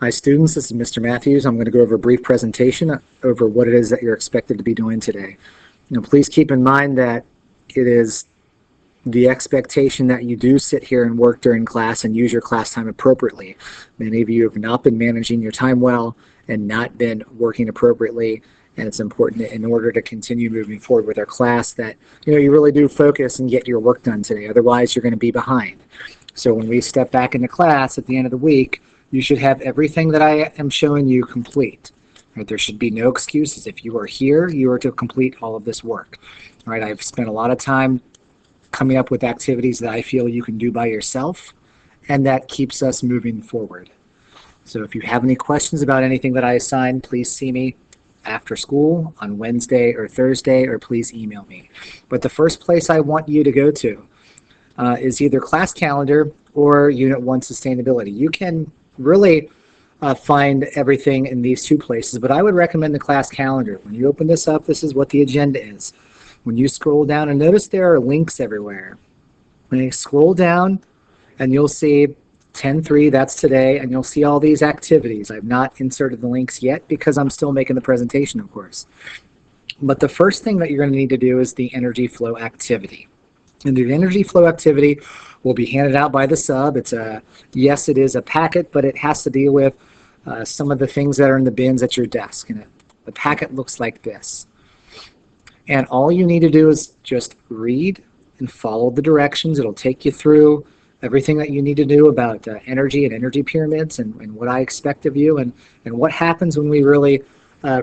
Hi students, this is Mr. Matthews. I'm going to go over a brief presentation over what it is that you're expected to be doing today. Please keep in mind that it is the expectation that you do sit here and work during class and use your class time appropriately. Many of you have not been managing your time well and not been working appropriately, and it's important that in order to continue moving forward with our class that you really do focus and get your work done today. Otherwise, you're going to be behind. So when we step back into class at the end of the week, you should have everything that I am showing you complete. Right? There should be no excuses. If you are here, you are to complete all of this work. All right? I've spent a lot of time coming up with activities that I feel you can do by yourself, and that keeps us moving forward. So if you have any questions about anything that I assign, please see me after school on Wednesday or Thursday, or please email me. But the first place I want you to go to is either class calendar or Unit 1 Sustainability. You can really find everything in these two places, but I would recommend the class calendar. When you open this up, this is what the agenda is. When you scroll down, and notice there are links everywhere. When you scroll down, and you'll see 10-3, that's today, and you'll see all these activities. I've not inserted the links yet because I'm still making the presentation, of course. But the first thing that you're going to need to do is the energy flow activity. And the energy flow activity will be handed out by the sub. Yes, it is a packet, but it has to deal with some of the things that are in the bins at your desk. And the packet looks like this. And all you need to do is just read and follow the directions. It'll take you through everything that you need to do about energy and energy pyramids and what I expect of you and what happens when we really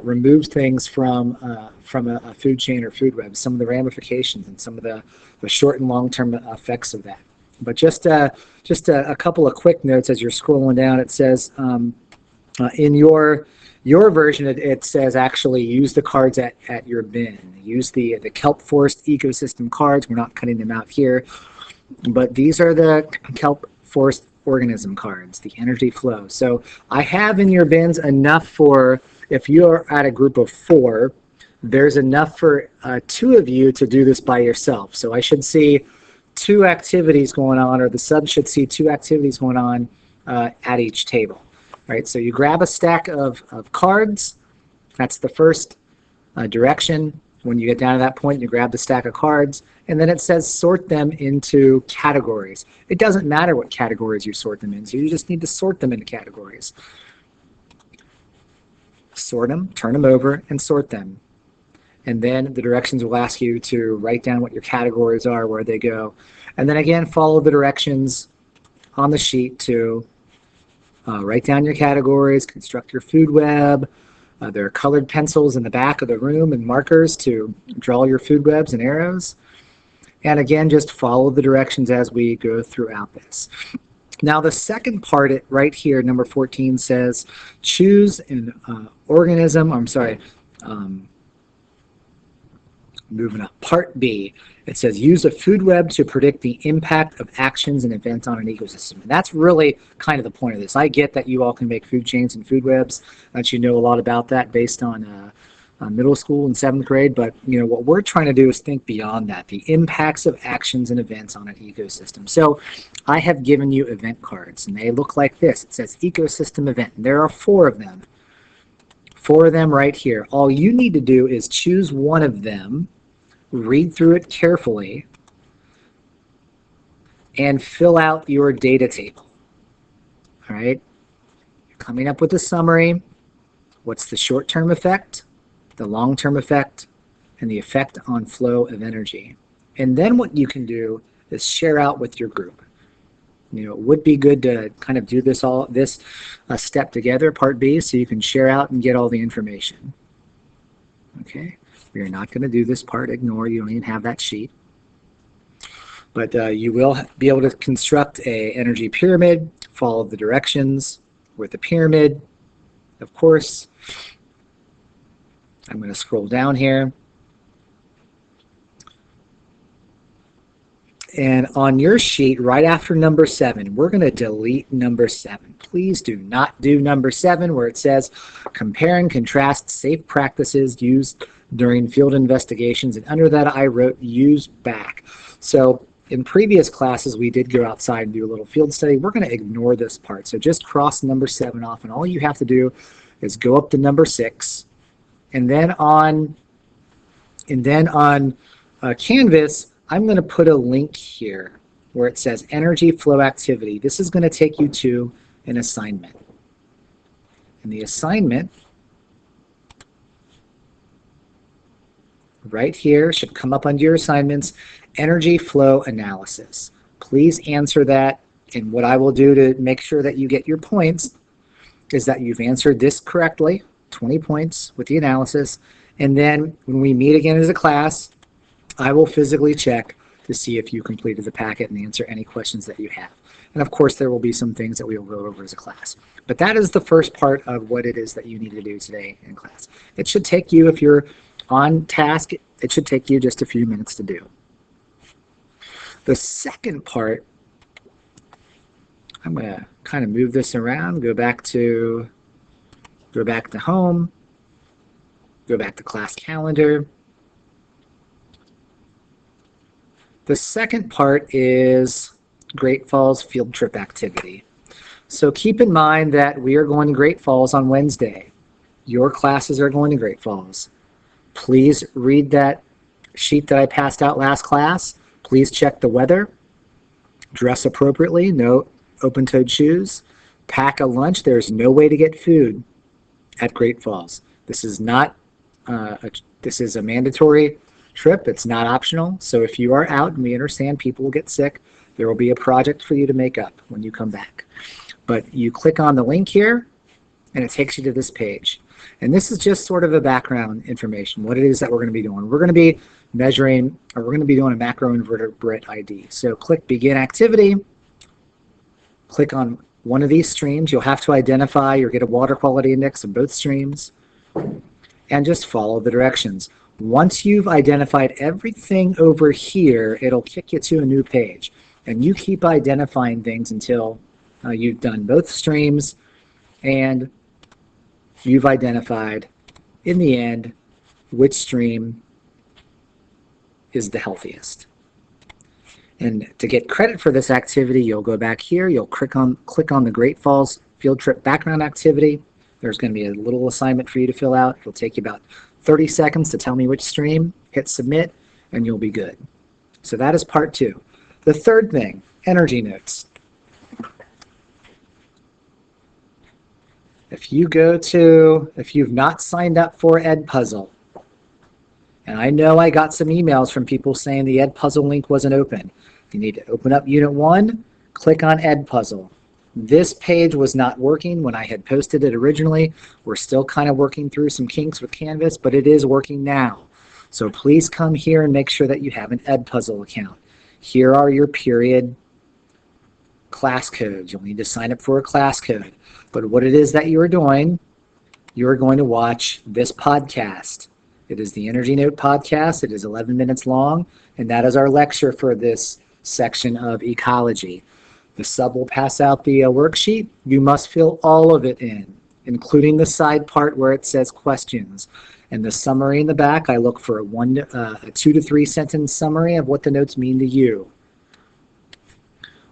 remove things from a food chain or food web, some of the ramifications and some of the short and long-term effects of that. But just a couple of quick notes as you're scrolling down. It says in your version, it says actually use the cards at your bin. Use the kelp forest ecosystem cards. We're not cutting them out here, but these are the kelp forest organism cards, the energy flow. So I have in your bins enough for, if you're at a group of 4, there's enough for 2 of you to do this by yourself. So I should see 2 activities going on, or the sub should see 2 activities going on at each table. All right, so you grab a stack of cards. That's the first direction. When you get down to that point, you grab the stack of cards, and then it says sort them into categories. It doesn't matter what categories you sort them into. You just need to sort them into categories. Sort them, turn them over, and sort them. And then the directions will ask you to write down what your categories are, where they go. And then again, follow the directions on the sheet to write down your categories, construct your food web. There are colored pencils in the back of the room and markers to draw your food webs and arrows. And again, just follow the directions as we go throughout this. Now the second part, right here, number 14, says choose an organism. Moving up, part B, it says use a food web to predict the impact of actions and events on an ecosystem. And that's really kind of the point of this. I get that you all can make food chains and food webs, that you know a lot about that based on middle school and 7th grade, but what we're trying to do is think beyond that, the impacts of actions and events on an ecosystem. So I have given you event cards, and they look like this. It says ecosystem event, and there are 4 of them. 4 of them right here. All you need to do is choose one of them, read through it carefully, and fill out your data table. All right? You're coming up with a summary. What's the short-term effect, the long-term effect, and the effect on flow of energy? And then what you can do is share out with your group. It would be good to kind of do this step together, part B, so you can share out and get all the information. Okay? We are not going to do this part. Ignore, you don't even have that sheet. But you will be able to construct an energy pyramid, follow the directions with the pyramid. Of course, I'm going to scroll down here. And on your sheet, right after number 7, we're going to delete number 7. Please do not do number 7 where it says compare and contrast safe practices used during field investigations. And under that, I wrote use back. So in previous classes, we did go outside and do a little field study. We're going to ignore this part. So just cross number 7 off, and all you have to do is go up to number 6, and then on Canvas, I'm going to put a link here where it says energy flow activity. This is going to take you to an assignment. And the assignment right here should come up under your assignments, energy flow analysis. Please answer that, and what I will do to make sure that you get your points is that you've answered this correctly, 20 points with the analysis, and then when we meet again as a class, I will physically check to see if you completed the packet and answer any questions that you have. And of course, there will be some things that we will go over as a class. But that is the first part of what it is that you need to do today in class. It should take you, if you're on task, it should take you just a few minutes to do. The second part, I'm going to kind of move this around, go back to home, go back to class calendar. The second part is Great Falls field trip activity. So keep in mind that we are going to Great Falls on Wednesday. Your classes are going to Great Falls. Please read that sheet that I passed out last class. Please check the weather. Dress appropriately. No open-toed shoes. Pack a lunch. There's no way to get food at Great Falls. This is not this is a mandatory trip. It's not optional. So if you are out, and we understand people will get sick, there will be a project for you to make up when you come back. But you click on the link here, and it takes you to this page. And this is just sort of a background information, what it is that we're going to be doing. We're going to be measuring, or we're going to be doing a macroinvertebrate ID. So click Begin Activity. Click on one of these streams. You'll have to identify or get a water quality index of both streams, and just follow the directions. Once you've identified everything over here, it'll kick you to a new page. And you keep identifying things until you've done both streams and you've identified, in the end, which stream is the healthiest. And to get credit for this activity, you'll go back here, you'll click on the Great Falls field trip background activity. There's going to be a little assignment for you to fill out. It'll take you about 30 seconds to tell me which stream, hit submit, and you'll be good. So that is part 2. The third thing, energy notes. If you've not signed up for Edpuzzle, and I know I got some emails from people saying the Edpuzzle link wasn't open. You need to open up Unit 1, click on Edpuzzle. This page was not working when I had posted it originally. We're still kind of working through some kinks with Canvas, but it is working now. So please come here and make sure that you have an Edpuzzle account. Here are your period class codes. You'll need to sign up for a class code. But what it is that you are doing, you are going to watch this podcast. It is the Energy Note podcast. It is 11 minutes long, and that is our lecture for this section of ecology. The sub will pass out the worksheet. You must fill all of it in, including the side part where it says questions. And the summary in the back, I look for a 2 to 3 sentence summary of what the notes mean to you.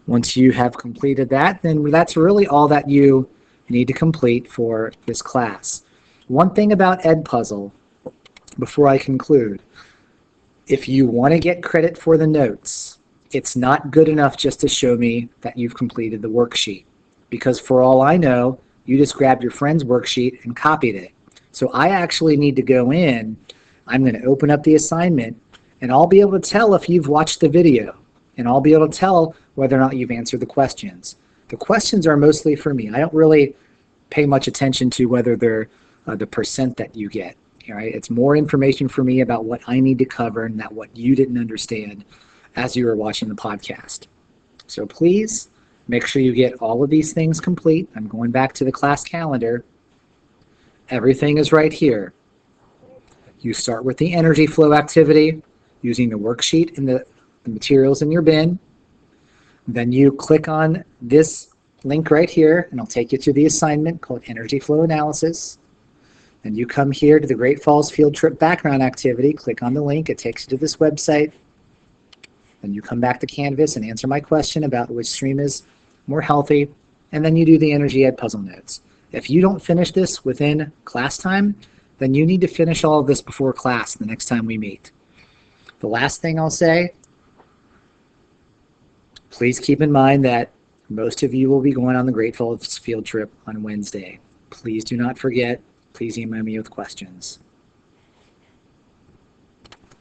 Once you have completed that, then that's really all that you need to complete for this class. One thing about Edpuzzle, before I conclude, if you want to get credit for the notes, it's not good enough just to show me that you've completed the worksheet, because for all I know, you just grabbed your friend's worksheet and copied it. So I actually need to go in, I'm going to open up the assignment, and I'll be able to tell if you've watched the video, and I'll be able to tell whether or not you've answered the questions. The questions are mostly for me. I don't really pay much attention to whether they're the percent that you get. Right? It's more information for me about what I need to cover and that what you didn't understand as you were watching the podcast. So please make sure you get all of these things complete. I'm going back to the class calendar. Everything is right here. You start with the energy flow activity using the worksheet and the materials in your bin. Then you click on this link right here, and it'll take you to the assignment called Energy Flow Analysis. And you come here to the Great Falls Field Trip Background Activity, click on the link, it takes you to this website. Then you come back to Canvas and answer my question about which stream is more healthy, and then you do the Energy Ed puzzle notes. If you don't finish this within class time, then you need to finish all of this before class the next time we meet. The last thing I'll say, please keep in mind that most of you will be going on the Great Falls field trip on Wednesday. Please do not forget. Please email me with questions.